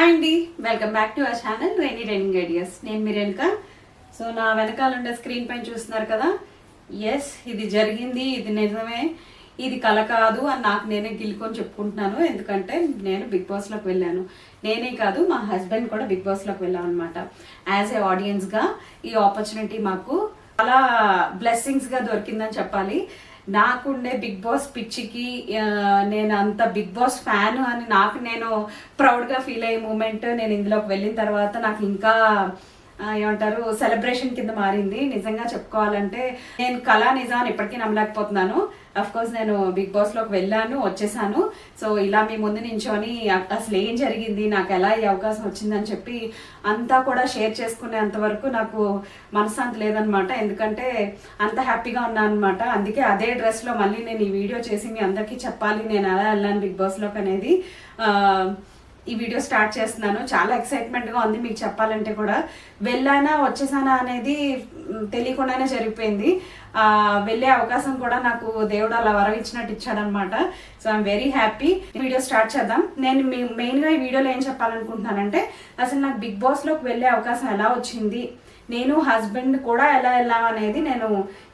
Hi అండి, welcome back to our channel rainy raining ideas. నేను మీ Renuka. So నా వెనకాల ఉండే స్క్రీన్ పైన చూస్తున్నారు కదా, ఎస్ ఇది జరిగింది, ఇది నిజమే, ఇది కల కాదు అని నాకు నేనే గిల్లుకొని చెప్పుకుంటున్నాను. ఎందుకంటే నేను బిగ్ బాస్లోకి వెళ్ళాను. నేనే కాదు, మా హస్బెండ్ కూడా బిగ్ బాస్లోకి వెళ్ళాం అనమాట. యాజ్ ఏ ఆడియన్స్గా ఈ ఆపర్చునిటీ మాకు చాలా బ్లెస్సింగ్స్గా దొరికిందని చెప్పాలి. నాకుండే బిగ్ బాస్ పిచ్చికి నేను అంత బిగ్ బాస్ ఫ్యాన్ అని నాకు నేను ప్రౌడ్గా ఫీల్ అయ్యే మూమెంట్ నేను ఇందులోకి వెళ్ళిన తర్వాత నాకు ఇంకా ఏమంటారు సెలబ్రేషన్ కింద మారింది. నిజంగా చెప్పుకోవాలంటే నేను కళా నిజాన్ని ఇప్పటికీ నమ్మలేకపోతున్నాను. అఫ్ కోర్స్ నేను బిగ్ బాస్ లోకి వెళ్ళాను, వచ్చేసాను. సో ఇలా మీ ముందు నించొని అసలు ఏం జరిగింది, నాకు ఎలా ఈ అవకాశం వచ్చిందని చెప్పి అంతా కూడా షేర్ చేసుకునేంత వరకు నాకు మనశ్శాంతి లేదనమాట. ఎందుకంటే అంత హ్యాపీగా ఉన్నాను అనమాట. అందుకే అదే డ్రెస్ లో మళ్ళీ నేను ఈ వీడియో చేసి మీ అందరికీ చెప్పాలి నేను ఎలా వెళ్ళాను బిగ్ బాస్ లోకి అనేది ఈ వీడియో స్టార్ట్ చేస్తున్నాను. చాలా ఎక్సైట్మెంట్గా ఉంది మీకు చెప్పాలంటే. కూడా వెళ్ళానా వచ్చేసానా అనేది తెలియకుండానే జరిగిపోయింది. వెళ్ళే అవకాశం కూడా నాకు దేవుడు అలా వరవిచ్చినట్టు ఇచ్చాడనమాట. So I'm very happy. Video start చేద్దాం. నేను మెయిన్గా ఈ వీడియోలో ఏం చెప్పాలనుకుంటున్నానంటే, అసలు నాకు బిగ్ బాస్లోకి వెళ్ళే అవకాశం ఎలా వచ్చింది, నేను హస్బెండ్ కూడా ఎలా వెళ్ళాం అనేది నేను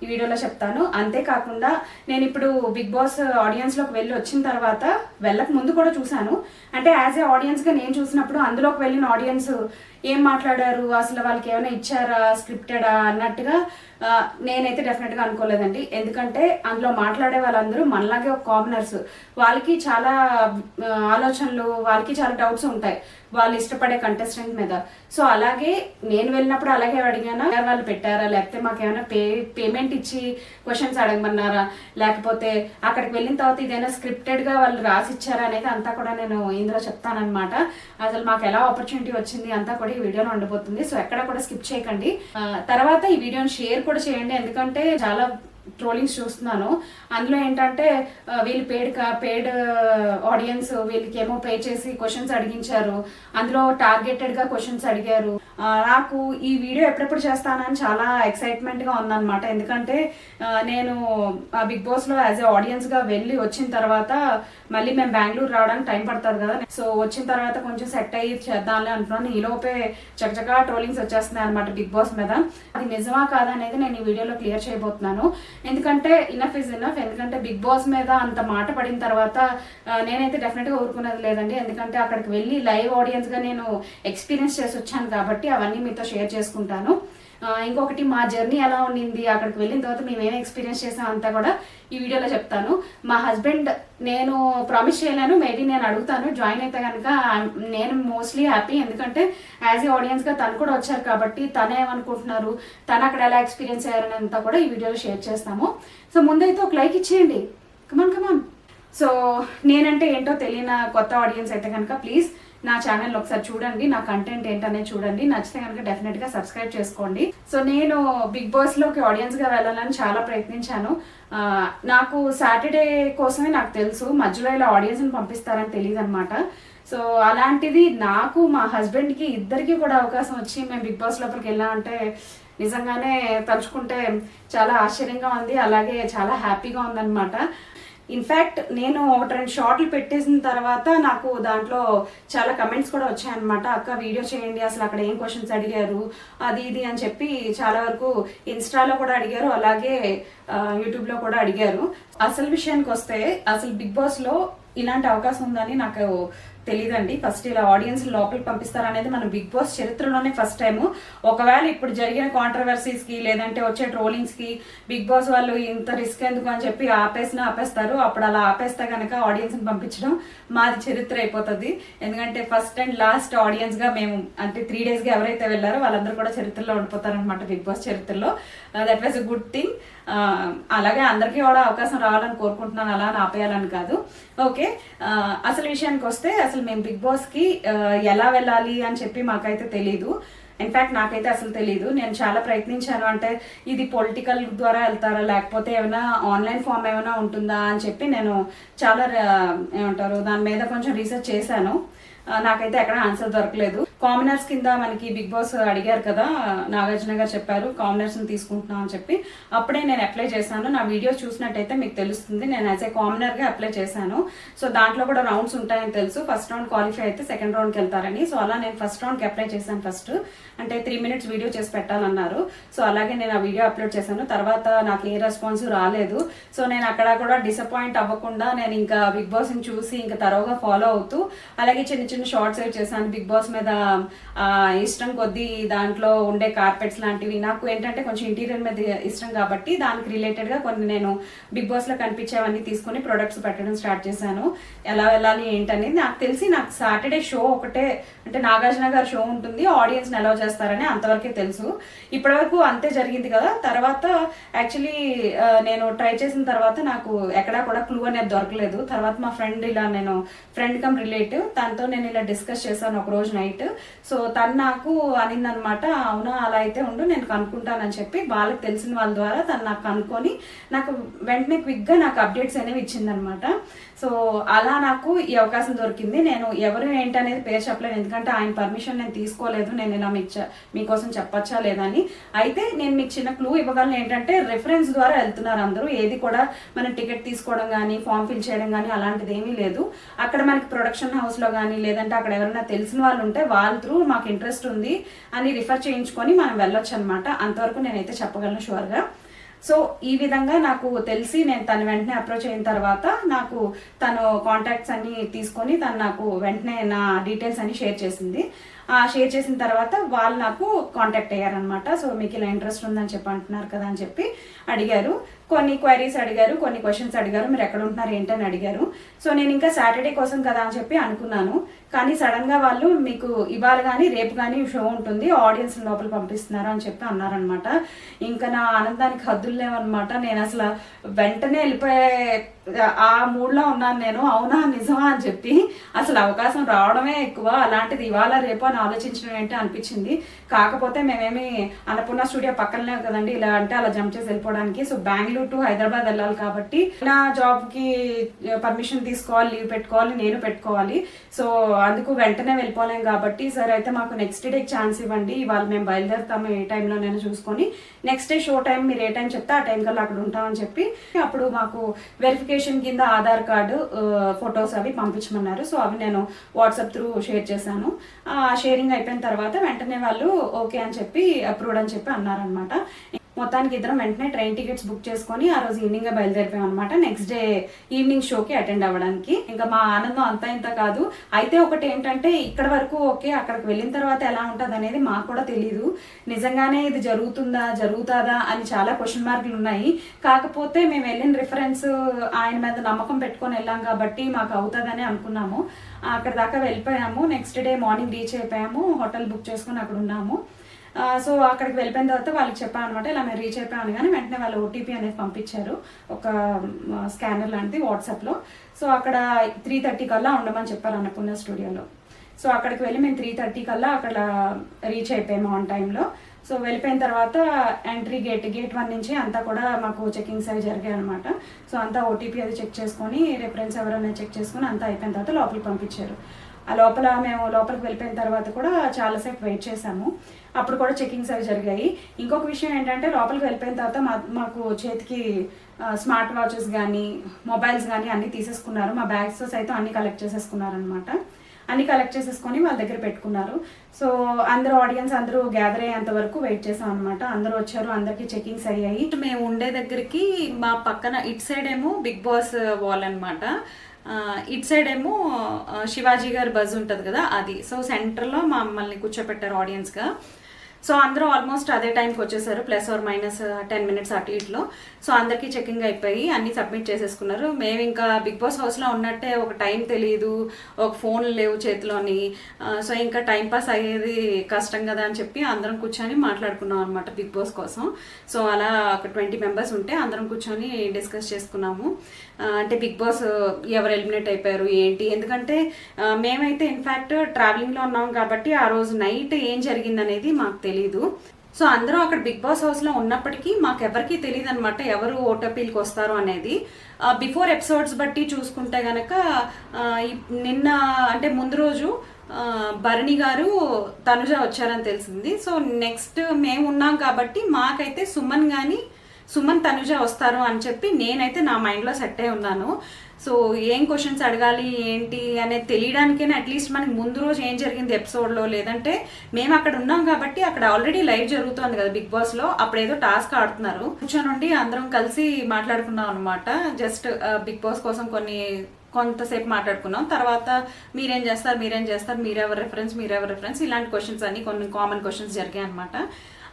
ఈ వీడియోలో చెప్తాను. అంతేకాకుండా నేను ఇప్పుడు బిగ్ బాస్ ఆడియన్స్లోకి వెళ్ళి వచ్చిన తర్వాత వెళ్ళక ముందు కూడా చూశాను. అంటే యాజ్ ఏ ఆడియన్స్గా నేను చూసినప్పుడు అందులోకి వెళ్ళిన ఆడియన్స్ ఏం మాట్లాడారు, అసలు వాళ్ళకి ఏమైనా ఇచ్చారా స్క్రిప్టెడా అన్నట్టుగా నేనైతే డెఫినెట్గా అనుకోలేదండి. ఎందుకంటే అందులో మాట్లాడే వాళ్ళందరూ మనలాగే ఒక కామనర్స్. వాళ్ళకి చాలా ఆలోచనలు, వాళ్ళకి చాలా డౌట్స్ ఉంటాయి వాళ్ళు ఇష్టపడే కంటెస్టెంట్ మీద. సో అలాగే నేను వెళ్ళినప్పుడు అలాగే అడిగాను, వాళ్ళు పెట్టారా, లేకపోతే మాకేమైనా పేమెంట్ ఇచ్చి క్వశ్చన్స్ అడగమన్నారా, లేకపోతే అక్కడికి వెళ్ళిన తర్వాత ఇదైనా స్క్రిప్టెడ్గా వాళ్ళు రాసిచ్చారా అనేది అంతా కూడా నేను ఇందులో చెప్తానమాట. అసలు మాకు ఎలా ఆపర్చునిటీ వచ్చింది అంతా కూడా ఈ వీడియోలో ఉండబోతుంది. సో ఎక్కడ కూడా స్కిప్ చేయకండి. తర్వాత ఈ వీడియోని షేర్ కూడా చేయండి. ఎందుకంటే చాలా ట్రోలింగ్స్ చూస్తున్నాను. అందులో ఏంటంటే వీళ్ళు పేడ్ ఆడియన్స్, వీళ్ళకి ఏమో పే చేసి క్వశ్చన్స్ అడిగించారు, అందులో టార్గెటెడ్గా క్వశ్చన్స్ అడిగారు. నాకు ఈ వీడియో ఎప్పుడెప్పుడు చేస్తానని చాలా ఎక్సైట్మెంట్గా ఉందన్నమాట. ఎందుకంటే నేను బిగ్ బాస్లో యాజ్ ఏ ఆడియన్స్గా వెళ్ళి వచ్చిన తర్వాత మళ్ళీ మేము బెంగళూరు రావడానికి టైం పడుతుంది కదా. సో వచ్చిన తర్వాత కొంచెం సెట్ అయ్యి చేద్దాంలే అంటున్నాను. ఈలోపే చకచకా ట్రోలింగ్స్ వచ్చేస్తున్నాయి అనమాట బిగ్ బాస్ మీద. అది నిజమా కాదా అనేది నేను ఈ వీడియోలో క్లియర్ చేయబోతున్నాను. ఎందుకంటే ఇనఫ్ ఇస్ ఇనఫ్. ఎందుకంటే బిగ్ బాస్ మీద అంత మాట పడిన తర్వాత నేనైతే డెఫినెట్గా ఊరుకునేది లేదండి. ఎందుకంటే అక్కడికి వెళ్ళి లైవ్ ఆడియన్స్గా నేను ఎక్స్పీరియన్స్ చేసి వచ్చాను కాబట్టి అవన్నీ మీతో షేర్ చేసుకుంటాను. ఇంకొకటి మా జర్నీ ఎలా ఉండింది, అక్కడికి వెళ్ళిన తర్వాత మేము ఏమి ఎక్స్పీరియన్స్ చేసాం అంతా కూడా ఈ వీడియోలో చెప్తాను. మా హస్బెండ్ నేను ప్రామిస్ చేయలేను, మేబీ నేను అడుగుతాను జాయిన్ అయితే కనుక నేను మోస్ట్లీ హ్యాపీ. ఎందుకంటే యాజ్ ఏ ఆడియన్స్గా తను కూడా వచ్చారు కాబట్టి తను ఏమనుకుంటున్నారు, తను అక్కడ ఎలా ఎక్స్పీరియన్స్ అయ్యారని అంతా కూడా ఈ వీడియోలో షేర్ చేస్తాము. సో ముందైతే ఒక లైక్ ఇచ్చేయండి, కమాన్. సో నేనంటే ఏంటో తెలియని కొత్త ఆడియన్స్ అయితే కనుక ప్లీజ్ నా ఛానల్ ఒకసారి చూడండి, నా కంటెంట్ ఏంటనేది చూడండి. నచ్చితే కనుక డెఫినెట్గా సబ్స్క్రైబ్ చేసుకోండి. సో నేను బిగ్ బాస్లోకి ఆడియన్స్గా వెళ్ళాలని చాలా ప్రయత్నించాను. నాకు సాటర్డే కోసమే నాకు తెలుసు, మధ్యలో ఇలా ఆడియన్స్ని పంపిస్తారని తెలియదు అనమాట. సో అలాంటిది నాకు మా హస్బెండ్కి ఇద్దరికి కూడా అవకాశం వచ్చి మేము బిగ్ బాస్ లోపలికి వెళ్ళామంటే నిజంగానే తలుచుకుంటే చాలా ఆశ్చర్యంగా ఉంది, అలాగే చాలా హ్యాపీగా ఉందన్నమాట. ఇన్ఫ్యాక్ట్ నేను ఒకటి రెండు షార్ట్లు పెట్టేసిన తర్వాత నాకు దాంట్లో చాలా కమెంట్స్ కూడా వచ్చాయన్నమాట. అక్క వీడియో చేయండి, అసలు అక్కడ ఏం క్వశ్చన్స్ అడిగారు అది ఇది అని చెప్పి చాలా వరకు ఇన్స్టాలో కూడా అడిగారు, అలాగే యూట్యూబ్లో కూడా అడిగారు. అసలు విషయానికి వస్తే అసలు బిగ్ బాస్లో ఇలాంటి అవకాశం ఉందని నాకు తెలియదండి. ఫస్ట్ ఇలా ఆడియన్స్ లోపలికి పంపిస్తారనేది మన బిగ్ బాస్ చరిత్రలోనే ఫస్ట్ టైం. ఒకవేళ ఇప్పుడు జరిగిన కాంట్రవర్సీస్కి లేదంటే వచ్చే ట్రోలింగ్స్కి బిగ్ బాస్ వాళ్ళు ఇంత రిస్క్ ఎందుకు అని చెప్పి ఆపేస్తారు. అప్పుడు అలా ఆపేస్తే కనుక ఆడియన్స్ని పంపించడం మాది చరిత్ర అయిపోతుంది. ఎందుకంటే ఫస్ట్ అండ్ లాస్ట్ ఆడియన్స్గా మేము అంటే 3 డేస్గా ఎవరైతే వెళ్ళారో వాళ్ళందరూ కూడా చరిత్రలో ఉండిపోతారనమాట బిగ్ బాస్ చరిత్రలో. That was a good thing. అలాగే అందరికీ కూడా అవకాశం రావాలని కోరుకుంటున్నాను, అలా ఆపేయాలని కాదు. ఓకే, అసలు విషయానికి వస్తే అసలు మేము బిగ్ బాస్కి ఎలా వెళ్ళాలి అని చెప్పి మాకైతే తెలీదు. ఇన్ఫ్యాక్ట్ నాకైతే అసలు తెలియదు. నేను చాలా ప్రయత్నించాను, అంటే ఇది పొలిటికల్ ద్వారా వెళ్తారా లేకపోతే ఏమైనా ఆన్లైన్ ఫామ్ ఏమైనా ఉంటుందా అని చెప్పి నేను చాలా ఏమంటారు దాని మీద కొంచెం రీసెర్చ్ చేశాను. నాకైతే ఎక్కడ ఆన్సర్ దొరకలేదు. కామనర్స్ కింద మనకి బిగ్ బాస్ అడిగారు కదా, నాగార్జున గారు చెప్పారు కామనర్స్ ని తీసుకుంటున్నాం అని చెప్పి. అప్పుడే నేను అప్లై చేశాను. నా వీడియో చూసినట్టయితే మీకు తెలుస్తుంది, నేను యాజ్ ఏ కామనర్ గా అప్లై చేశాను. సో దాంట్లో కూడా రౌండ్స్ ఉంటాయని తెలుసు. ఫస్ట్ రౌండ్ క్వాలిఫై అయితే సెకండ్ రౌండ్ కి వెళ్తారని. సో అలా నేను ఫస్ట్ రౌండ్ కి అప్లై చేశాను. ఫస్ట్ అంటే 3 minutes వీడియో చేసి పెట్టాలన్నారు. సో అలాగే నేను ఆ వీడియో అప్లోడ్ చేశాను. తర్వాత నాకు ఏ రెస్పాన్స్ రాలేదు. సో నేను అక్కడ కూడా డిసప్పాయింట్ అవ్వకుండా నేను ఇంకా బిగ్ బాస్ ని చూసి ఇంకా తరోగా ఫాలో అవుతూ అలాగే చిన్న చిన్న షార్ట్స్ చేశాను. బిగ్ బాస్ మీద ఇష్టం కొద్దీ దాంట్లో ఉండే కార్పెట్స్ లాంటివి, నాకు ఏంటంటే కొంచెం ఇంటీరియర్ మీద ఇష్టం కాబట్టి దానికి రిలేటెడ్ గా కొన్ని నేను బిగ్ బాస్ లో కనిపించేవన్నీ తీసుకుని ప్రొడక్ట్స్ పెట్టడం స్టార్ట్ చేశాను. ఎలా వెళ్ళాలి ఏంటనేది నాకు తెలిసి, నాకు సాటర్డే షో ఒకటే అంటే నాగార్జున గారు షో ఉంటుంది, ఆడియన్స్ అలౌ చేస్తారని అంతవరకే తెలుసు. ఇప్పటి వరకు అంతే జరిగింది కదా. తర్వాత యాక్చువల్లీ నేను ట్రై చేసిన తర్వాత నాకు ఎక్కడా కూడా క్లూ అనేది దొరకలేదు. తర్వాత మా ఫ్రెండ్, ఇలా నేను ఫ్రెండ్ కమ్ రిలేటివ్, తనతో నేను ఇలా డిస్కస్ చేశాను ఒక రోజు నైట్. సో తను నాకు అనిందనమాట, అవునా అలా అయితే ఉండు నేను కనుక్కుంటానని చెప్పి వాళ్ళకి తెలిసిన వాళ్ళ ద్వారా తను నాకు కనుక్కొని నాకు వెంటనే క్విక్ గా నాకు అప్డేట్స్ అనేవి ఇచ్చిందనమాట. సో అలా నాకు ఈ అవకాశం దొరికింది. నేను ఎవరు ఏంటనేది పేరు చెప్పలేను, ఎందుకంటే ఆయన పర్మిషన్ నేను తీసుకోలేదు. నేను ఇలా మీకోసం చెప్పచ్చా లేదని. అయితే నేను మీకు చిన్న క్లూ ఇవ్వగలను ఏంటంటే, రెఫరెన్స్ ద్వారా వెళ్తున్నారు అందరూ. ఏది కూడా మనం టికెట్ తీసుకోవడం కానీ ఫామ్ ఫిల్ చేయడం కానీ అలాంటిది ఏమీ లేదు. అక్కడ మనకి ప్రొడక్షన్ హౌస్ లో కానీ లేదంటే అక్కడ ఎవరైనా తెలిసిన వాళ్ళు ఉంటే వాళ్ళ త్రూ మాకు ఇంట్రెస్ట్ ఉంది అని రిఫర్ చేయించుకొని మనం వెళ్ళొచ్చు అనమాట. అంతవరకు నేనైతే చెప్పగలను షూర్ గా. సో ఈ విధంగా నాకు తెలిసి నేను తను వెంటనే అప్రోచ్ అయిన తర్వాత నాకు తను కాంటాక్ట్స్ అన్ని తీసుకొని తను నాకు వెంటనే నా డీటెయిల్స్ అన్ని షేర్ చేసింది. షేర్ చేసిన తర్వాత వాళ్ళు నాకు కాంటాక్ట్ అయ్యారనమాట. సో మీకు ఇలా ఇంట్రెస్ట్ ఉందని చెప్పి అంటున్నారు కదా అని చెప్పి అడిగారు. కొన్ని క్వైరీస్ అడిగారు, కొన్ని క్వశ్చన్స్ అడిగారు, మీరు ఎక్కడ ఉంటున్నారు ఏంటని అడిగారు. సో నేను ఇంకా సాటర్డే కోసం కదా అని చెప్పి అనుకున్నాను. కానీ సడన్ గా వాళ్ళు మీకు ఇవాళ కానీ రేపు కానీ షో ఉంటుంది, ఆడియన్స్ లోపల పంపిస్తున్నారు అని చెప్పి అన్నారనమాట. ఇంకా నా ఆనందానికి హద్దులు లేవన్నమాట. నేను అసలు వెంటనే వెళ్ళిపోయే ఆ మూడ్ లో ఉన్నాను నేను. అవునా నిజమా అని చెప్పి, అసలు అవకాశం రావడమే ఎక్కువ, అలాంటిది ఇవాళ రేపు అని ఆలోచించడం ఏంటి అనిపించింది. కాకపోతే మేమేమి అన్నపూర్ణ స్టూడియో పక్కనే కదండి, ఇలా అంటే అలా జంప్ చేసి వెళ్ళిపోవడానికి. సో బెంగళూరు టు హైదరాబాద్ వెళ్ళాలి కాబట్టి నా జాబ్ కి పర్మిషన్ తీసుకోవాలి, లీవ్ పెట్టుకోవాలి, నేను పెట్టుకోవాలి. సో అందుకు వెంటనే వెళ్ళిపోలేం కాబట్టి, సరే అయితే మాకు నెక్స్ట్ డే ఛాన్స్ ఇవ్వండి, ఇవాళ మేము బయలుదేరుతాము ఏ టైంలో నేను చూసుకొని, నెక్స్ట్ డే షో టైం మీరు ఏ టైం చెప్తే ఆ టైం కల్లా అక్కడ ఉంటామని చెప్పి అప్పుడు మాకు వెరిఫికేషన్ కింద ఆధార్ కార్డు ఫొటోస్ అవి పంపించమన్నారు. సో అవి నేను వాట్సాప్ త్రూ షేర్ చేశాను. షేరింగ్ అయిపోయిన తర్వాత వెంటనే వాళ్ళు ఓకే అని చెప్పి అప్రూవ్డ్ అని చెప్పి అన్నారనమాట. మొత్తానికి ఇద్దరం వెంటనే ట్రైన్ టికెట్స్ బుక్ చేసుకొని ఆ రోజు ఈవినింగ్ గా బయలుదేరిపోయాం అనమాట, నెక్స్ట్ డే ఈవినింగ్ షోకి అటెండ్ అవ్వడానికి. ఇంకా మా ఆనందం అంతా ఇంత కాదు. అయితే ఒకటి ఏంటంటే, ఇక్కడ వరకు ఓకే, అక్కడికి వెళ్ళిన తర్వాత ఎలా ఉంటుంది అనేది మాకు కూడా తెలియదు. నిజంగానే ఇది జరుగుతుందా అని చాలా క్వశ్చన్ మార్కులు ఉన్నాయి. కాకపోతే మేము వెళ్ళిన రిఫరెన్స్ ఆయన మీద నమ్మకం పెట్టుకొని వెళ్ళాం కాబట్టి మాకు అవుతుందని అనుకున్నాము. అక్కడ దాకా వెళ్ళిపోయాము. నెక్స్ట్ డే మార్నింగ్ రీచ్ అయిపోయాము, హోటల్ బుక్ చేసుకుని అక్కడ ఉన్నాము. సో అక్కడికి వెళ్ళిపోయిన తర్వాత వాళ్ళకి చెప్పాను అనమాట, ఇలా మేము రీచ్ అయిపోయాను. కానీ వెంటనే వాళ్ళు ఓటీపీ అనేది పంపించారు, ఒక స్కానర్ లాంటిది వాట్సాప్లో. సో అక్కడ 3:30 కల్లా ఉండమని చెప్పారు అన్నపూర్ణ స్టూడియోలో. సో అక్కడికి వెళ్ళి మేము 3:30 కల్లా అక్కడ రీచ్ అయిపోయాము ఆన్ టైంలో. సో వెళ్ళిపోయిన తర్వాత ఎంట్రీ గేట్ 1 నుంచి అంతా కూడా మాకు చెకింగ్స్ అవి జరిగాయి అనమాట. సో అంతా ఓటీపీ అది చెక్ చేసుకొని, రెఫరెన్స్ ఎవరైనా చెక్ చేసుకొని అంతా అయిపోయిన తర్వాత లోపలికి పంపించారు. ఆ లోపల మేము లోపలికి వెళ్ళిపోయిన తర్వాత కూడా చాలాసేపు వెయిట్ చేసాము. అప్పుడు కూడా చెకింగ్స్ అవి జరిగాయి. ఇంకొక విషయం ఏంటంటే, లోపలికి వెళ్ళిపోయిన తర్వాత మాకు చేతికి స్మార్ట్ వాచెస్ కానీ మొబైల్స్ కానీ అన్ని తీసేసుకున్నారు. మా బ్యాగ్స్ సైతం అన్ని కలెక్ట్ చేసేసుకున్నారనమాట. అన్ని కలెక్ట్ చేసేసుకొని వాళ్ళ దగ్గర పెట్టుకున్నారు. సో అందరూ ఆడియన్స్ అందరూ గ్యాదర్ అయ్యేంత వరకు వెయిట్ చేసాం అనమాట. అందరూ వచ్చారు, అందరికి చెకింగ్స్ అయ్యాయి. మేము ఉండే దగ్గరికి మా పక్కన ఇటు సైడ్ ఏమో బిగ్ బాస్ వాల్ అనమాట, ఇటు సైడ్ ఏమో శివాజీ గారి బజ్ ఉంటుంది కదా అది. సో సెంటర్లో మమ్మల్ని కూర్చోపెట్టారు ఆడియన్స్గా. సో అందరూ ఆల్మోస్ట్ అదే టైంకి వచ్చేసారు, +or- 10 minutes అటు ఇట్లో. సో అందరికీ చెకింగ్ అయిపోయి అన్ని సబ్మిట్ చేసేసుకున్నారు. మేము ఇంకా బిగ్ బాస్ హౌస్లో ఉన్నట్టే, ఒక టైం తెలియదు, ఒక ఫోన్ లేవు చేతిలోని. సో ఇంకా టైం పాస్ అయ్యేది కష్టం కదా అని చెప్పి అందరం కూర్చొని మాట్లాడుకున్నాం అనమాట బిగ్ బాస్ కోసం. సో అలా ఒక 20 members ఉంటే అందరం కూర్చొని డిస్కస్ చేసుకున్నాము. అంటే బిగ్ బాస్ ఎవరు ఎలిమినేట్ అయిపోయారు ఏంటి, ఎందుకంటే మేమైతే ఇన్ఫ్యాక్ట్ ట్రావెలింగ్లో ఉన్నాం కాబట్టి ఆ రోజు నైట్ ఏం జరిగింది అనేది మాకు తెలీదు. సో అందరూ అక్కడ బిగ్ బాస్ హౌస్లో ఉన్నప్పటికీ మాకు ఎవరికి తెలియదు అనమాట ఎవరు ఓటీపీలకు వస్తారు అనేది. బిఫోర్ ఎపిసోడ్స్ బట్టి చూసుకుంటే గనక నిన్న అంటే ముందు రోజు భరణి గారు తనుజ వచ్చారని తెలిసింది. సో నెక్స్ట్ మేము ఉన్నాం కాబట్టి మాకైతే సుమన్ తనుజ వస్తారు అని చెప్పి నేనైతే నా మైండ్లో సెట్ అయి ఉన్నాను. సో ఏం క్వశ్చన్స్ అడగాలి ఏంటి అనేది తెలియడానికైనా అట్లీస్ట్ మనకి ముందు రోజు ఏం జరిగింది ఎపిసోడ్లో, లేదంటే మేము అక్కడ ఉన్నాం కాబట్టి అక్కడ ఆల్రెడీ లైవ్ జరుగుతుంది కదా బిగ్ బాస్లో, అప్పుడు ఏదో టాస్క్ ఆడుతున్నారు, కూర్చొని అందరం కలిసి మాట్లాడుకున్నాం అనమాట. జస్ట్ బిగ్ బాస్ కోసం కొంతసేపు మాట్లాడుకున్నాం. తర్వాత మీరేం చేస్తారు మీరెవరు రెఫరెన్స్ ఇలాంటి క్వశ్చన్స్ అన్ని కొన్ని కామన్ క్వశ్చన్స్ జరిగాయి అనమాట.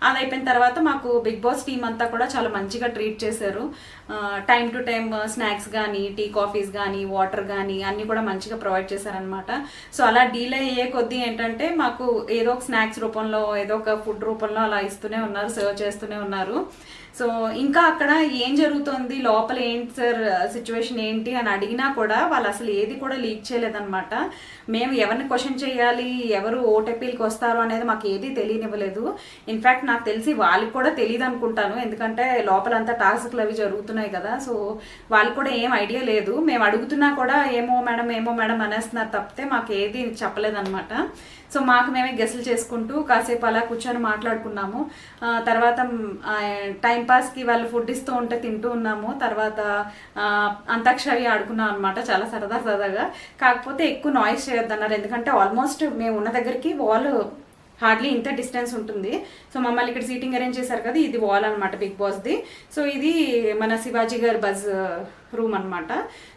అది అయిపోయిన తర్వాత మాకు బిగ్ బాస్ టీమ్ అంతా కూడా చాలా మంచిగా ట్రీట్ చేశారు. టైం టు టైం స్నాక్స్ కానీ టీ కాఫీస్ కానీ వాటర్ కానీ అన్నీ కూడా మంచిగా ప్రొవైడ్ చేశారనమాట. సో అలా డీలే అయ్యే కొద్దీ ఏంటంటే మాకు ఏదో ఒక స్నాక్స్ రూపంలో ఏదో ఒక ఫుడ్ రూపంలో అలా ఇస్తూనే ఉన్నారు, సర్వ్ చేస్తూనే ఉన్నారు. సో ఇంకా అక్కడ ఏం జరుగుతుంది లోపల ఏంటి సార్ సిచ్యువేషన్ ఏంటి అని అడిగినా కూడా వాళ్ళు అసలు ఏది కూడా లీక్ చేయలేదన్నమాట. మేము ఎవరిని క్వశ్చన్ చేయాలి, ఎవరు ఓటీపీలకు వస్తారు అనేది మాకు ఏది తెలియనివ్వలేదు. ఇన్ఫ్యాక్ట్ నాకు తెలిసి వాళ్ళకి కూడా తెలియదు అనుకుంటాను, ఎందుకంటే లోపలంతా టాస్క్లు అవి జరుగుతున్నాయి కదా. సో వాళ్ళకి కూడా ఏం ఐడియా లేదు. మేము అడుగుతున్నా కూడా ఏమో మేడం అనేస్తున్నారు తప్పితే మాకు ఏది చెప్పలేదన్నమాట. సో మాకు మేమే గెస్సులు చేసుకుంటూ కాసేపు అలా కూర్చొని మాట్లాడుకున్నాము. తర్వాత టైంపాస్కి వాళ్ళు ఫుడ్ ఇస్తూ ఉంటే తింటూ ఉన్నాము. తర్వాత అంతాక్షరి ఆడుకున్నాం అనమాట, చాలా సరదాగా. కాకపోతే ఎక్కువ నాయిస్ చేయొద్దన్నారు, ఎందుకంటే ఆల్మోస్ట్ మేము ఉన్న దగ్గరికి వాల్ హార్డ్లీ ఇంత డిస్టెన్స్ ఉంటుంది. సో మమ్మల్ని ఇక్కడ సీటింగ్ అరేంజ్ చేశారు కదా, ఇది వాల్ అనమాట బిగ్ బాస్ది. సో ఇది మన శివాజీ గారి బజ్ రూమ్ అనమాట.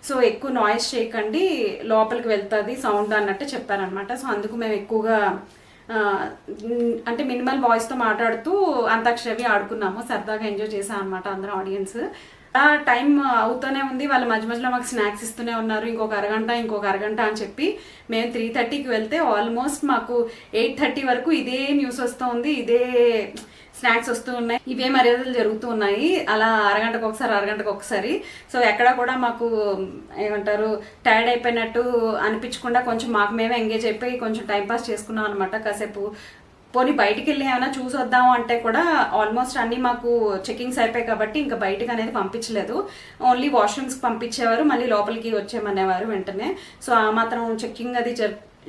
సో ఎక్కువ నాయిస్ చేయకండి, లోపలికి వెళ్తుంది సౌండ్ అన్నట్టు చెప్పారనమాట. సో అందుకు మేము ఎక్కువగా అంటే మినిమల్ వాయిస్తో మాట్లాడుతూ అంతాక్షరి ఆడుకున్నాము, సరదాగా ఎంజాయ్ చేసాం అనమాట అందరం ఆడియన్స్. టైం అవుతూనే ఉంది, వాళ్ళు మధ్యలో మాకు స్నాక్స్ ఇస్తూనే ఉన్నారు. ఇంకొక అరగంట అని చెప్పి మేము 3:30కి వెళ్తే ఆల్మోస్ట్ మాకు 8:30 వరకు ఇదే న్యూస్ వస్తూ ఉంది, ఇదే స్నాక్స్ వస్తూ ఉన్నాయి, ఇవే మర్యాదలు జరుగుతూ ఉన్నాయి. అలా అరగంటకు ఒకసారి. సో ఎక్కడ కూడా మాకు ఏమంటారు టైర్డ్ అయిపోయినట్టు అనిపించకుండా కొంచెం మాకు మేమే ఎంగేజ్ అయిపోయి కొంచెం టైంపాస్ చేసుకున్నాం అనమాట. కాసేపు పోనీ బయటికి వెళ్ళి ఏమైనా చూసి వద్దాము అంటే కూడా ఆల్మోస్ట్ అన్నీ మాకు చెకింగ్స్ అయిపోయాయి కాబట్టి ఇంకా బయటకు అనేది పంపించలేదు. ఓన్లీ వాష్రూమ్స్కి పంపించేవారు, మళ్ళీ లోపలికి వచ్చేయమనేవారు వెంటనే. సో ఆ మాత్రం చెకింగ్ అది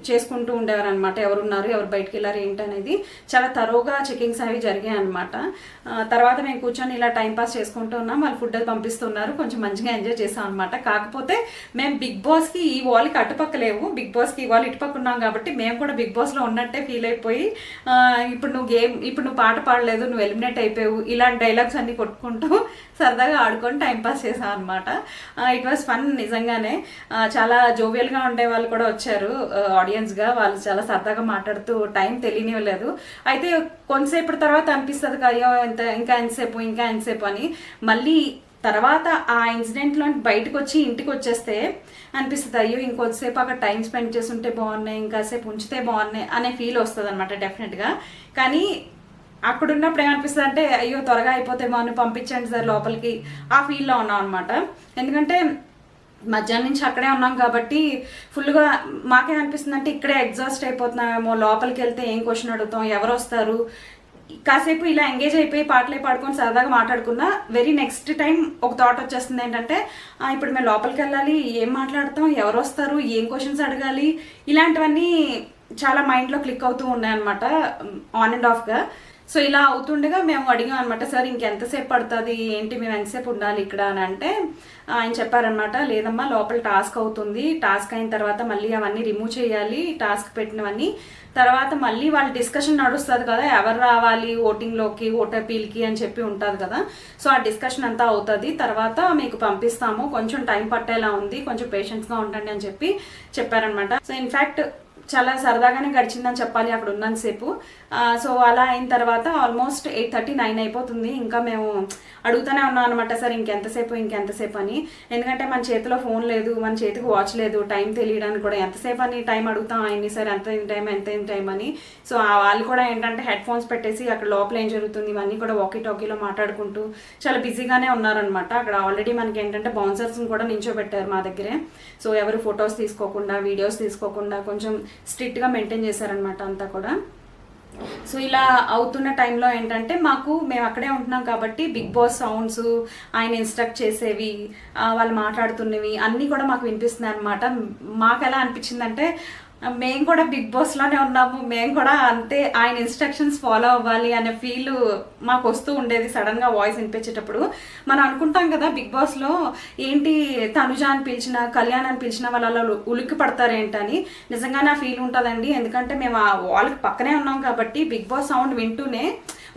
చేసుకుంటూ ఉండేవారు అనమాట, ఎవరున్నారు ఎవరు బయటకు వెళ్ళారు ఏంటి అనేది. చాలా తరోగా చెకింగ్స్ అవి జరిగాయి అనమాట. తర్వాత మేము కూర్చొని ఇలా టైంపాస్ చేసుకుంటూ ఉన్నాం, వాళ్ళు ఫుడ్ అది పంపిస్తున్నారు, కొంచెం మంచిగా ఎంజాయ్ చేసాం అనమాట. కాకపోతే మేము బిగ్ బాస్కి ఈ వాల్కి అటుపక్క లేవు, బిగ్ బాస్కి ఈ వాల్ ఇటుపక్క ఉన్నాం కాబట్టి మేము కూడా బిగ్ బాస్లో ఉన్నట్టే ఫీల్ అయిపోయి ఇప్పుడు నువ్వు పాట పాడలేదు, నువ్వు ఎలిమినేట్ అయిపోయావు, ఇలాంటి డైలాగ్స్ అన్ని కొట్టుకుంటూ సరదాగా ఆడుకొని టైంపాస్ చేసాం అనమాట. ఇట్ వాజ్ ఫన్ నిజంగానే. చాలా జోవియల్గా ఉండే వాళ్ళు కూడా వచ్చారు ఆడియన్స్గా, వాళ్ళు చాలా సరదాగా మాట్లాడుతూ టైం తెలియనివ్వలేదు. అయితే కొంతసేపటి తర్వాత అనిపిస్తుంది అయ్యో ఇంకా ఎంతసేపు అని. మళ్ళీ తర్వాత ఆ ఇన్సిడెంట్లో బయటకు వచ్చి ఇంటికి వచ్చేస్తే అనిపిస్తుంది అయ్యో ఇంకొద్దిసేపు అక్కడ టైం స్పెండ్ చేసి ఉంటే బాగున్నాయి, ఇంకాసేపు ఉంచితే బాగున్నాయి అనే ఫీల్ వస్తుంది అనమాట డెఫినెట్గా. కానీ అక్కడ ఉన్నప్పుడు ఏమనిపిస్తుంది అంటే అయ్యో త్వరగా అయిపోతే బాగున్నాయి, పంపించండి సార్ లోపలికి, ఆ ఫీల్లో ఉన్నాం అనమాట. ఎందుకంటే మధ్యాహ్నం నుంచి అక్కడే ఉన్నాం కాబట్టి ఫుల్గా మాకేమనిపిస్తుంది అంటే ఇక్కడే ఎగ్జాస్ట్ అయిపోతున్నామేమో, లోపలికి వెళ్తే ఏం క్వశ్చన్ అడుగుతాం, ఎవరు వస్తారు, కాసేపు ఇలా ఎంగేజ్ అయిపోయి పాటలే పాడుకొని సరదాగా మాట్లాడుకున్నా వెరీ నెక్స్ట్ టైం ఒక థాట్ వచ్చేస్తుంది ఏంటంటే ఇప్పుడు మేము లోపలికి వెళ్ళాలి, ఏం మాట్లాడతాం, ఎవరు వస్తారు, ఏం క్వశ్చన్స్ అడగాలి, ఇలాంటివన్నీ చాలా మైండ్లో క్లిక్ అవుతూ ఉన్నాయన్నమాట ఆన్ అండ్ ఆఫ్గా. సో ఇలా అవుతుండగా మేము అడిగాం అనమాట, సార్ ఇంకెంతసేపు పడుతుంది ఏంటి, మేము ఎంతసేపు ఉండాలి ఇక్కడ అని అంటే ఆయన చెప్పారనమాట, లేదమ్మా లోపల టాస్క్ అవుతుంది, టాస్క్ అయిన తర్వాత మళ్ళీ అవన్నీ రిమూవ్ చేయాలి, టాస్క్ పెట్టినవన్నీ, తర్వాత మళ్ళీ వాళ్ళ డిస్కషన్ నడుస్తుంది కదా, ఎవరు రావాలి ఓటింగ్లోకి ఓటీపీలకి అని చెప్పి ఉంటుంది కదా. సో ఆ డిస్కషన్ అంతా అవుతుంది, తర్వాత మీకు పంపిస్తాము, కొంచెం టైం పట్టేలా ఉంది, కొంచెం పేషెన్స్గా ఉండండి అని చెప్పి చెప్పారనమాట. సో ఇన్ఫ్యాక్ట్ చాలా సరదాగానే గడిచిందని చెప్పాలి అక్కడ ఉన్నంతసేపు. సో అలా అయిన తర్వాత ఆల్మోస్ట్ 8:30, 9 అయిపోతుంది. ఇంకా మేము అడుగుతూనే ఉన్నాం అనమాట, సార్ ఇంకెంతసేపు అని. ఎందుకంటే మన చేతిలో ఫోన్ లేదు, మన చేతికి వాచ్ లేదు, టైం తెలియడానికి కూడా ఎంతసేపు అని టైం అడుగుతాం ఆయన్ని, సార్ ఎంత టైం అని. సో వాళ్ళు కూడా ఏంటంటే హెడ్ ఫోన్స్ పెట్టేసి అక్కడ లోపల ఏం జరుగుతుంది ఇవన్నీ కూడా వాకీ టాకీలో మాట్లాడుకుంటూ చాలా బిజీగానే ఉన్నారనమాట. అక్కడ ఆల్రెడీ మనకి ఏంటంటే బౌన్సర్స్ని కూడా నించోబెట్టారు మా దగ్గరే. సో ఎవరు ఫొటోస్ తీసుకోకుండా వీడియోస్ తీసుకోకుండా కొంచెం స్ట్రిక్ట్గా మెయింటైన్ చేశారనమాట అంతా కూడా. సో ఇలా అవుతున్న టైంలో ఏంటంటే మేము అక్కడే ఉంటున్నాం కాబట్టి బిగ్ బాస్ సౌండ్స్, ఆయన ఇన్స్ట్రక్ట్ చేసేవి, వాళ్ళు మాట్లాడుతున్నవి అన్నీ కూడా మాకు వినిపిస్తున్నాయి అనమాట. మాకు ఎలా అనిపించిందంటే మేము కూడా బిగ్ బాస్ లోనే ఉన్నాము, మేము కూడా అంతే ఆయన ఇన్స్ట్రక్షన్స్ ఫాలో అవ్వాలి అనే ఫీల్ మాకు వస్తూ ఉండేది. సడన్ గా వాయిస్ వినిపించేటప్పుడు మనం అనుకుంటాం కదా బిగ్ బాస్ లో ఏంటి తనుజ అని పిలిచిన, కళ్యాణ్ అని పిలిచిన వాళ్ళ ఉలిక్కి పడతారేంటని. నిజంగానే ఆ ఫీల్ ఉంటుందండి, ఎందుకంటే మేము ఆ వాళ్ళకి పక్కనే ఉన్నాం కాబట్టి బిగ్ బాస్ సౌండ్ వింటూనే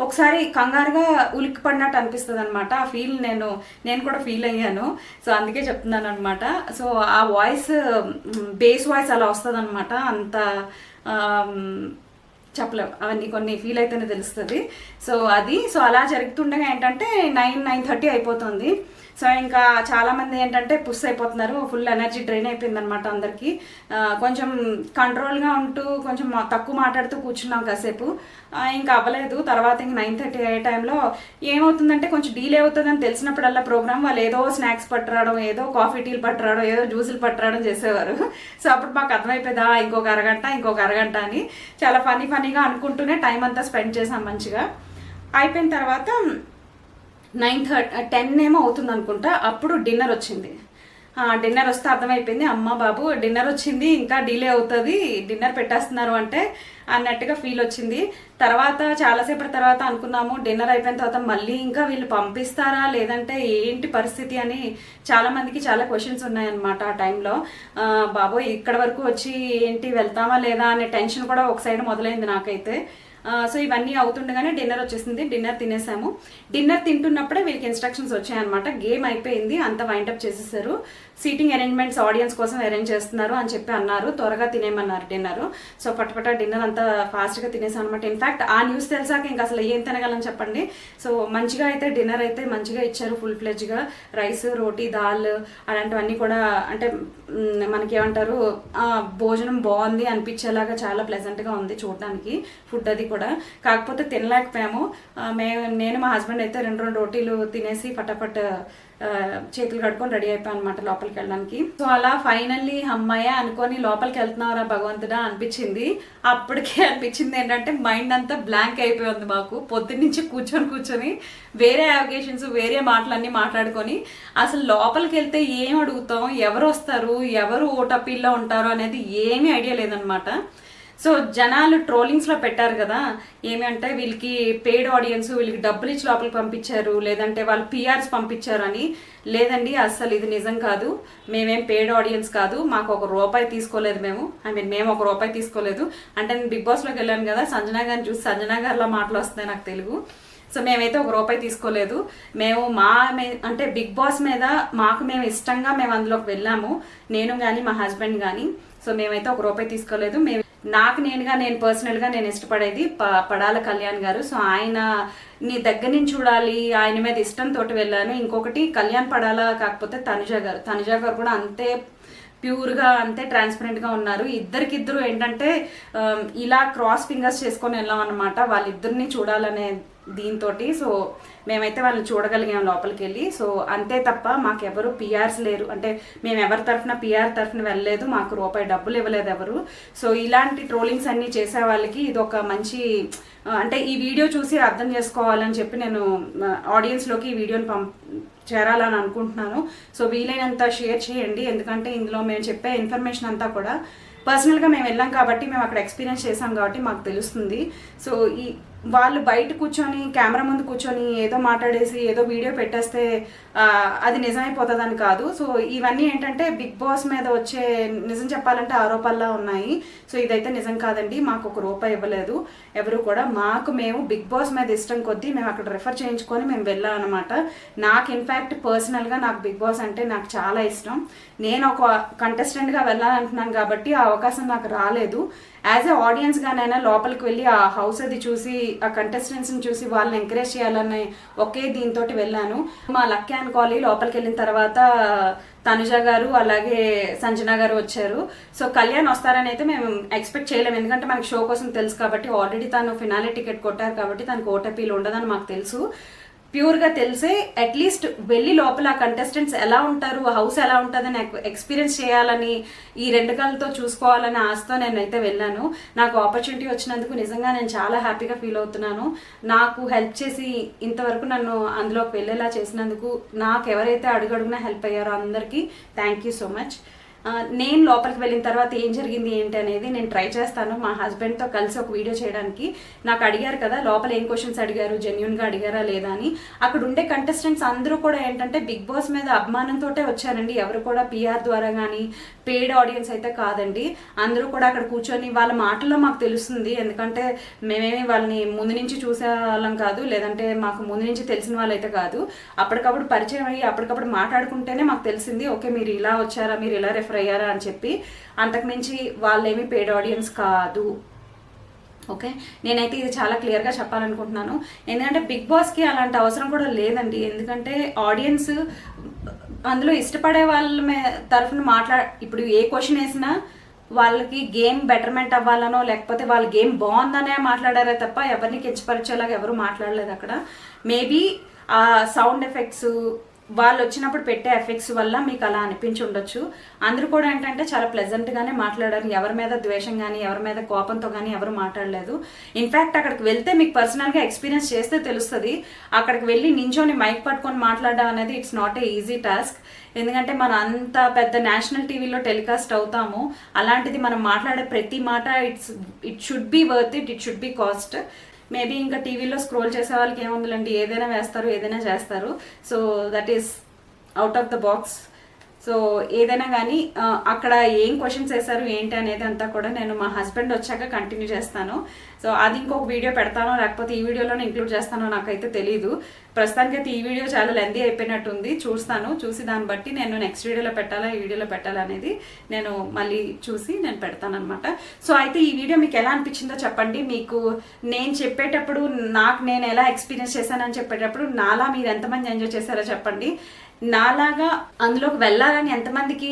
ఒకసారి కంగారుగా ఉలిక్కి పడినట్టు అనిపిస్తుంది అనమాట. ఆ ఫీల్ నేను కూడా ఫీల్ అయ్యాను. సో అందుకే చెప్తున్నాను అనమాట. సో ఆ వాయిస్ బేస్ వాయిస్ అలా వస్తుంది అనమాట. అంత చెప్పలేం, అవన్నీ కొన్ని ఫీల్ అయితేనే తెలుస్తుంది. సో అలా జరుగుతుండగా ఏంటంటే 9:30 అయిపోతుంది. సో ఇంకా చాలామంది ఏంటంటే పుష్ అయిపోతున్నారు, ఫుల్ ఎనర్జీ డ్రైన్ అయిపోయింది అనమాట అందరికీ. కొంచెం కంట్రోల్గా ఉంటూ కొంచెం తక్కువ మాట్లాడుతూ కూర్చున్నాం కాసేపు, ఇంకా అవ్వలేదు. తర్వాత ఇంక 9:30 అయ్యే టైంలో ఏమవుతుందంటే కొంచెం డీలే అవుతుందని తెలిసినప్పుడల్లా ప్రోగ్రామ్ వాళ్ళు ఏదో స్నాక్స్ పట్టురావడం, ఏదో కాఫీ టీలు పట్టురావడం, ఏదో జ్యూసులు పట్టురావడం చేసేవారు. సో అప్పుడు మాకు అర్థమైపోయిందా ఇంకొక అరగంట అని చాలా ఫన్నీగా అనుకుంటూనే టైం అంతా స్పెండ్ చేసాం మంచిగా. అయిపోయిన తర్వాత 9:10 ఏమో అవుతుంది అనుకుంటా, అప్పుడు డిన్నర్ వచ్చింది. డిన్నర్ వస్తే అర్థమైపోయింది, అమ్మ బాబు డిన్నర్ వచ్చింది, ఇంకా డిలే అవుతుంది, డిన్నర్ పెట్టేస్తున్నారు అంటే అన్నట్టుగా ఫీల్ వచ్చింది. తర్వాత చాలాసేపటి తర్వాత అనుకున్నాము డిన్నర్ అయిపోయిన తర్వాత మళ్ళీ ఇంకా వీళ్ళు పంపిస్తారా లేదంటే ఏంటి పరిస్థితి అని చాలా మందికి చాలా క్వశ్చన్స్ ఉన్నాయన్నమాట ఆ టైంలో. బాబోయ్ ఇక్కడ వరకు వచ్చి ఏంటి వెళ్తామా లేదా అనే టెన్షన్ కూడా ఒక సైడ్ మొదలైంది నాకైతే. సో ఇవన్నీ అవుతుండగానే డిన్నర్ వచ్చేసింది, డిన్నర్ తినేసాము. డిన్నర్ తింటున్నప్పుడే వీళ్ళకి ఇన్స్ట్రక్షన్స్ వచ్చాయన్నమాట. గేమ్ అయిపోయింది, అంతా వైండప్ చేసేసారు, సీటింగ్ అరేంజ్మెంట్స్ ఆడియన్స్ కోసం అరేంజ్ చేస్తున్నారు అని చెప్పి అన్నారు. త్వరగా తినేమన్నారు డిన్నర్. సో పటపట డిన్నర్ అంతా ఫాస్ట్గా తినేసాం అనమాట. ఇన్ఫాక్ట్ ఆ న్యూస్ తెలిసాక ఇంకా అసలు ఏం తినగలని చెప్పండి. సో మంచిగా అయితే డిన్నర్ అయితే మంచిగా ఇచ్చారు, ఫుల్ ఫ్లెడ్జ్గా రైస్, రోటీ, దాల్ అలాంటివన్నీ కూడా. అంటే మనకి ఏమంటారు, భోజనం బాగుంది అనిపించేలాగా చాలా ప్లెజెంట్గా ఉంది చూడడానికి ఫుడ్ అది కూడా. కాకపోతే తినలేకపోయాము. నేను మా హస్బెండ్ అయితే 2 రోటీలు తినేసి ఫటాఫట్ చేతులు కడుక్కొని రెడీ అయిపోయాం అనమాట లోపలికి వెళ్ళడానికి. సో అలా ఫైనల్లీ అమ్మాయ అనుకొని లోపలికి వెళ్తున్నారా భగవంతుడా అనిపించింది. అప్పటికే అనిపించింది ఏంటంటే మైండ్ అంతా బ్లాంక్ అయిపోయింది మాకు. పొద్దున్నుంచి కూర్చొని వేరే అకేషన్స్, వేరే మాటలన్నీ మాట్లాడుకొని అసలు లోపలికి వెళ్తే ఏం అడుగుతాం, ఎవరు వస్తారు, ఎవరు ఓటపీల్లో ఉంటారు అనేది ఏమీ ఐడియా లేదనమాట. సో జనాలు ట్రోలింగ్స్లో పెట్టారు కదా, ఏమి అంటే వీళ్ళకి పెయిడ్ ఆడియన్స్, వీళ్ళకి డబ్బులు ఇచ్చి లోపలికి పంపించారు, లేదంటే వాళ్ళు పిఆర్స్ పంపించారు అని. లేదండి అస్సలు ఇది నిజం కాదు, మేమేం పెయిడ్ ఆడియన్స్ కాదు, మాకు ₹1 తీసుకోలేదు. మేము ₹1 తీసుకోలేదు. అంటే నేను బిగ్ బాస్లోకి వెళ్ళాను కదా, సంజనా గారిని చూసి సంజనా గారిలో మాటలు వస్తున్నాయి నాకు తెలుగు. సో మేమైతే ₹1 తీసుకోలేదు. మేము అంటే బిగ్ బాస్ మీద మాకు మేము ఇష్టంగా మేము అందులోకి వెళ్ళాము, నేను కానీ మా హస్బెండ్ కానీ. సో మేమైతే ₹1 తీసుకోలేదు. నేను పర్సనల్గా నేను ఇష్టపడేది పడాల కళ్యాణ్ గారు. సో ఆయన నీ దగ్గర నుంచి చూడాలి, ఆయన మీద ఇష్టంతో వెళ్ళాను. ఇంకొకటి కళ్యాణ్ పడాల, కాకపోతే తనుజ గారు కూడా అంతే ప్యూర్గా, అంతే ట్రాన్స్పరెంట్గా ఉన్నారు. ఇద్దరికిద్దరు ఏంటంటే ఇలా క్రాస్ ఫింగర్స్ చేసుకొని వెళ్ళాం అనమాట, వాళ్ళిద్దరిని చూడాలనే దీంతో. సో మేమైతే వాళ్ళని చూడగలిగాం లోపలికి వెళ్ళి. సో అంతే తప్ప మాకెవరు పిఆర్స్ లేరు, అంటే మేము ఎవరి తరఫున పిఆర్ తరఫున వెళ్ళలేదు, మాకు ₹1 డబ్బులు ఇవ్వలేదు ఎవరు. సో ఇలాంటి ట్రోలింగ్స్ అన్నీ చేసే వాళ్ళకి ఇది ఒక మంచి, అంటే ఈ వీడియో చూసి అర్థం చేసుకోవాలని చెప్పి నేను ఆడియన్స్లోకి ఈ వీడియోని చేరాలని అనుకుంటున్నాను. సో వీలైనంత షేర్ చేయండి, ఎందుకంటే ఇందులో మేము చెప్పే ఇన్ఫర్మేషన్ అంతా కూడా పర్సనల్గా మేము వెళ్ళాం కాబట్టి, మేము అక్కడ ఎక్స్పీరియన్స్ చేసాం కాబట్టి మాకు తెలుస్తుంది. సో వాళ్ళు బయట కూర్చొని కెమెరా ముందు కూర్చొని ఏదో మాట్లాడేసి ఏదో వీడియో పెట్టేస్తే అది నిజమైపోతుందని కాదు. సో ఇవన్నీ ఏంటంటే బిగ్ బాస్ మీద వచ్చే, నిజం చెప్పాలంటే ఆరోపణలా ఉన్నాయి. సో ఇదైతే నిజం కాదండి, మాకు ₹1 ఇవ్వలేదు ఎవరు కూడా. మేము బిగ్ బాస్ మీద ఇష్టం కొద్దీ మేము అక్కడ రెఫర్ చేయించుకొని మేము వెళ్ళాం అనమాట. నాకు ఇన్ఫ్యాక్ట్ పర్సనల్గా నాకు బిగ్ బాస్ అంటే నాకు చాలా ఇష్టం. నేను ఒక కంటెస్టెంట్గా వెళ్ళాలంటున్నాను కాబట్టి ఆ అవకాశం నాకు రాలేదు. యాజ్ ఎ ఆడియన్స్గానైనా లోపలికి వెళ్ళి ఆ హౌస్ అది చూసి, ఆ కంటెస్టెంట్స్ని చూసి వాళ్ళని ఎంకరేజ్ చేయాలని ఒకే దీంతో వెళ్ళాను. మా లక్కీ అనుకోవాలి. లోపలికి వెళ్ళిన తర్వాత తనుజ గారు అలాగే సంజనా గారు వచ్చారు. సో కళ్యాణ్ వస్తారని అయితే మేము ఎక్స్పెక్ట్ చేయలేము, ఎందుకంటే మనకి షో కోసం తెలుసు కాబట్టి. ఆల్రెడీ తను ఫినాలే టికెట్ కొట్టారు కాబట్టి తనకు ఓటపీలు ఉండదని మాకు తెలుసు. ప్యూర్గా తెలిసే అట్లీస్ట్ వెళ్ళి లోపల కంటెస్టెంట్స్ ఎలా ఉంటారు, హౌస్ ఎలా ఉంటుందని ఎక్స్పీరియన్స్ చేయాలని, ఈ 2 కళ్ళతో చూసుకోవాలని ఆశతో నేనైతే వెళ్ళాను. నాకు ఆపర్చునిటీ వచ్చినందుకు నిజంగా నేను చాలా హ్యాపీగా ఫీల్ అవుతున్నాను. నాకు హెల్ప్ చేసి ఇంతవరకు నన్ను అందులోకి వెళ్ళేలా చేసినందుకు, నాకు ఎవరైతే అడుగడుగునా హెల్ప్ అయ్యారో అందరికీ థ్యాంక్ యూ సో మచ్. నేను లోపలికి వెళ్ళిన తర్వాత ఏం జరిగింది ఏంటి అనేది నేను ట్రై చేస్తాను మా హస్బెండ్తో కలిసి ఒక వీడియో చేయడానికి. నాకు అడిగారు కదా లోపల ఏం క్వశ్చన్స్ అడిగారు, జెన్యున్గా అడిగారా లేదా అని. అక్కడ ఉండే కంటెస్టెంట్స్ అందరూ కూడా ఏంటంటే బిగ్ బాస్ మీద అభిమానంతో వచ్చారండి. ఎవరు కూడా పిఆర్ ద్వారా కానీ పెయిడ్ ఆడియన్స్ అయితే కాదండి. అందరూ కూడా అక్కడ కూర్చొని వాళ్ళ మాటల్లో మాకు తెలుస్తుంది. ఎందుకంటే మేమేమి వాళ్ళని ముందు నుంచి చూసే వాళ్ళం కాదు, లేదంటే మాకు ముందు నుంచి తెలిసిన వాళ్ళైతే కాదు. అప్పటికప్పుడు పరిచయం అయ్యి అప్పటికప్పుడు మాట్లాడుకుంటేనే మాకు తెలిసింది ఓకే మీరు ఇలా వచ్చారా, మీరు ఇలా రెఫర్ అయ్యారా అని చెప్పి. అంతకుమించి వాళ్ళేమి పెయిడ్ ఆడియన్స్ కాదు. ఓకే, నేనైతే ఇది చాలా క్లియర్గా చెప్పాలనుకుంటున్నాను. ఎందుకంటే బిగ్ బాస్కి అలాంటి అవసరం కూడా లేదండి. ఎందుకంటే ఆడియన్స్ అందులో ఇష్టపడే వాళ్ళ తరఫున ఇప్పుడు ఏ క్వశ్చన్ వేసినా వాళ్ళకి గేమ్ బెటర్మెంట్ అవ్వాలనో లేకపోతే వాళ్ళ గేమ్ బాగుందనే మాట్లాడారే తప్ప ఎవరిని కించపరిచేలాగా ఎవరు మాట్లాడలేదు అక్కడ. మేబీ ఆ సౌండ్ ఎఫెక్ట్స్ వాళ్ళు వచ్చినప్పుడు పెట్టే ఎఫెక్ట్స్ వల్ల మీకు అలా అనిపించి ఉండొచ్చు. అందరూ కూడా ఏంటంటే చాలా ప్లెజెంట్గానే మాట్లాడారు. ఎవరి మీద ద్వేషం కానీ ఎవరి మీద కోపంతో కానీ ఎవరు మాట్లాడలేదు. ఇన్ఫ్యాక్ట్ అక్కడికి వెళ్తే మీకు పర్సనల్గా ఎక్స్పీరియన్స్ చేస్తే తెలుస్తుంది. అక్కడికి వెళ్ళి నించొని మైక్ పట్టుకొని మాట్లాడడం అనేది it's not a easy task. ఎందుకంటే మనం అంత పెద్ద నేషనల్ టీవీలో టెలికాస్ట్ అవుతాము. అలాంటిది మనం మాట్లాడే ప్రతి మాట it should be worth it should be cost. Maybe ఇంకా టీవీలో స్క్రోల్ చేసే వాళ్ళకి ఏముందండి, ఏదైనా వేస్తారు ఏదైనా చేస్తారు. So that is out of the box. So ఏదైనా కానీ అక్కడ ఏం క్వశ్చన్స్ వేశారు ఏంటి అనేది అంతా కూడా నేను మా హస్బెండ్ వచ్చాక కంటిన్యూ చేస్తాను. సో అది ఇంకొక వీడియో పెడతానో లేకపోతే ఈ వీడియోలోనే ఇంక్లూడ్ చేస్తానో నాకైతే తెలీదు. ప్రస్తుతానికైతే ఈ వీడియో చాలా లెందీ అయిపోయినట్టుంది. చూసి దాన్ని బట్టి నేను నెక్స్ట్ వీడియోలో పెట్టాలా ఈ వీడియోలో పెట్టాలా అనేది నేను మళ్ళీ చూసి నేను పెడతాను అనమాట. సో అయితే ఈ వీడియో మీకు ఎలా అనిపించిందో చెప్పండి. మీకు నేను చెప్పేటప్పుడు నేను ఎలా ఎక్స్పీరియన్స్ చేశానని చెప్పేటప్పుడు నాలా మీరు ఎంతమంది ఎంజాయ్ చేశారో చెప్పండి. నాలాగా అందులోకి వెళ్ళాలని ఎంతమందికి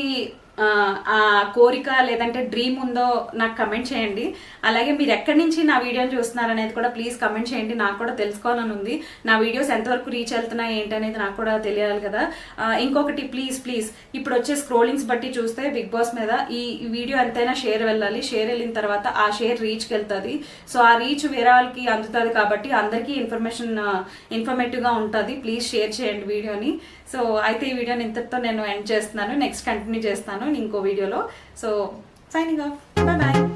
ఆ కోరిక లేదంటే డ్రీమ్ ఉందో నాకు కమెంట్ చేయండి. అలాగే మీరు ఎక్కడి నుంచి నా వీడియోని చూస్తున్నారు అనేది కూడా ప్లీజ్ కమెంట్ చేయండి. నాకు కూడా తెలుసుకోవాలని ఉంది. నా వీడియోస్ ఎంతవరకు రీచ్ వెళ్తున్నాయి ఏంటి అనేది నాకు కూడా తెలియాలి కదా. ఇంకొకటి ప్లీజ్ ఇప్పుడు వచ్చే స్క్రోలింగ్స్ బట్టి చూస్తే బిగ్ బాస్ మీద ఈ వీడియో ఎంతైనా షేర్ వెళ్ళాలి. షేర్ వెళ్ళిన తర్వాత ఆ షేర్ రీచ్కి వెళ్తుంది. సో ఆ రీచ్ వేరే వాళ్ళకి అందుతుంది కాబట్టి అందరికీ ఇన్ఫర్మేటివ్గా ఉంటుంది. ప్లీజ్ షేర్ చేయండి వీడియోని. సో అయితే ఈ వీడియోని ఇంతటితో నేను ఎండ్ చేస్తున్నాను. నెక్స్ట్ కంటిన్యూ చేస్తాను ఇంకో వీడియోలో. So signing off, bye bye.